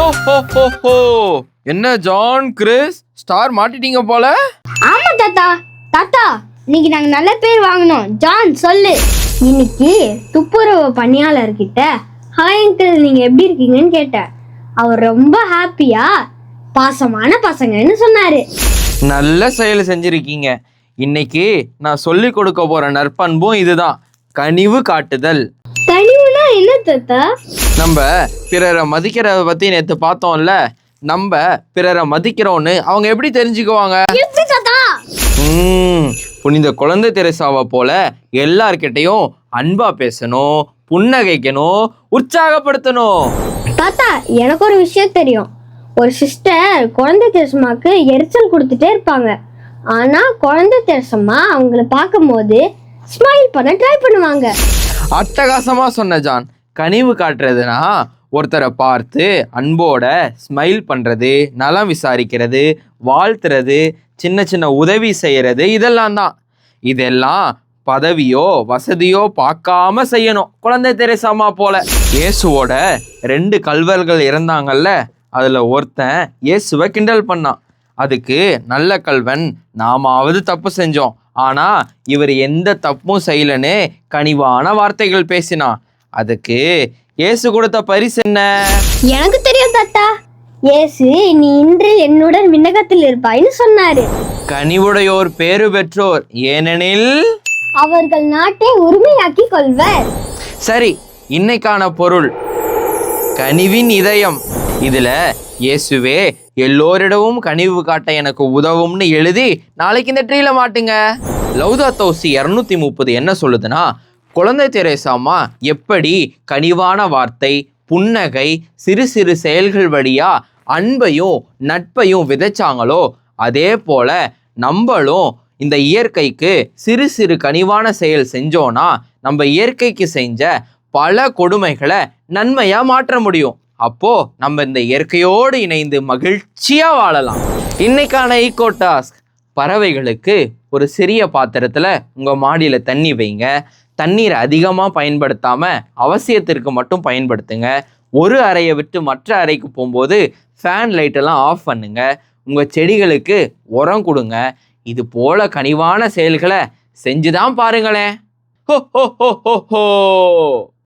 ஹோ ஹோ ஹோ ஹோ. என்ன ஜான் கிறிஸ் ஸ்டார் மாட்டிட்டீங்க போல. ஆமா தாத்தா. தாத்தா இன்னைக்கு நாங்க நல்ல பேர் வாங்கினோம். ஜான் சொல்லு. இன்னைக்கு துப்புரவு பணியாளர்கிட்ட ஹாய் அங்கிள் நீங்க எப்படி இருக்கீங்கன்னு கேட்டேன். அவர் ரொம்ப ஹாப்பியா பாசமான பசங்கன்னு சொன்னாரு. நல்ல செயல் செஞ்சிருக்கீங்க. இன்னைக்கு நான் சொல்லி கொடுக்க போற நற்பண்பும் இதுதான், கனிவு காட்டுதல். கனிவுனா என்ன தாத்தா? நம்ம பிறரை மதிக்கிறத பத்தி நேத்து பார்த்தோம்ல. நம்ம பிறரை மதிக்கிறோன்னு அவங்க எப்படி தெரிஞ்சுக்குவாங்க? எப்படி தாத்தா? புனித குழந்தை தெரசாவை போல எல்லார்கிட்டையும் அன்பா பேசணும், புன்னகைக்கணும், உற்சாகப்படுத்தணும். தாத்தா எனக்கு ஒரு விஷயம் தெரியும். ஒரு சிஸ்டர் குழந்தை தெரசம்மாக்கு எரிச்சல் கொடுத்துட்டே இருப்பாங்க. ஆனா குழந்தை தெரசம்மா அவங்கள பார்க்கும்போது ஸ்மைல் பண்ண ட்ரை பண்ணுவாங்க. அட்டகாசமா சொன்ன ஜான். கனிவு காட்டுறதுனா ஒருத்தரை பார்த்து அன்போட ஸ்மைல் பண்றது, நலம் விசாரிக்கிறது, வாழ்த்துறது, சின்ன சின்ன உதவி செய்யறது, இதெல்லாம் தான். இதெல்லாம் பதவியோ வசதியோ பார்க்காம செய்யணும், குழந்தை தெரசாமா போல. இயேசுவோட 2 கல்வர்கள் இறந்தாங்கல்ல, அதுல ஒருத்தன் இயேசுவை கிண்டல் பண்ணான். அதுக்கு நல்ல கல்வன் நாமாவது தப்பு செஞ்சோம், ஆனா இவர் எந்த தப்பும் செய்யலன்னு கனிவான வார்த்தைகள் பேசினான். அதுக்கு இயேசு கொடுத்த பரிசு என்ன? எனக்கு தெரியும் தாத்தா. இயேசு நீ இன்று என்னுடன் விண்ணகத்தில் இருப்பாய்னு சொன்னாரு. கனிவுடையோர் பேறு பெற்றோர், ஏனெனில் அவர்கள் நாட்டை உரிமையாக்கி கொள்வர். சரி, இன்னைக்கான பொருள் கனிவின் இதயம். இதுல இயேசுவே எல்லோரிடமும் கனிவு காட்ட எனக்கு உதவும்னு எழுதி நாளைக்கு இந்த ட்ரீல மாட்டுங்க. லௌதாத்தோ சி 230 என்ன சொல்லுதுன்னா, குழந்தை தெரசாமா எப்படி கனிவான வார்த்தை, புன்னகை, சிறு சிறு செயல்கள் வழியா அன்பையும் நட்பையும் விதைச்சாங்களோ, அதே போல நம்மளும் இந்த இயற்கைக்கு சிறு சிறு கனிவான செயல் செஞ்சோன்னா நம்ம இயற்கைக்கு செஞ்ச பல கொடுமைகளை நன்மையா மாற்ற முடியும். அப்போ நம்ம இந்த இயற்கையோடு இணைந்து மகிழ்ச்சியா வாழலாம். இன்னைக்கான ஈகோ டாஸ்க், பறவைகளுக்கு ஒரு சிறிய பாத்திரத்துல உங்க மாடியில தண்ணி வைங்க. தண்ணீரை அதிகமா பயன்படுத்தாம அவசியத்திற்கு மட்டும் பயன்படுத்துங்க. ஒரு அறையை விட்டு மற்ற அறைக்கு போகும்போது ஃபேன் லைட் எல்லாம் ஆஃப் பண்ணுங்க. உங்க செடிகளுக்கு உரம் கொடுங்க. இது போல கனிவான செயல்களை செஞ்சுதான் பாருங்களேன். ஹோ ஹோ ஹோ ஹோ ஹோ.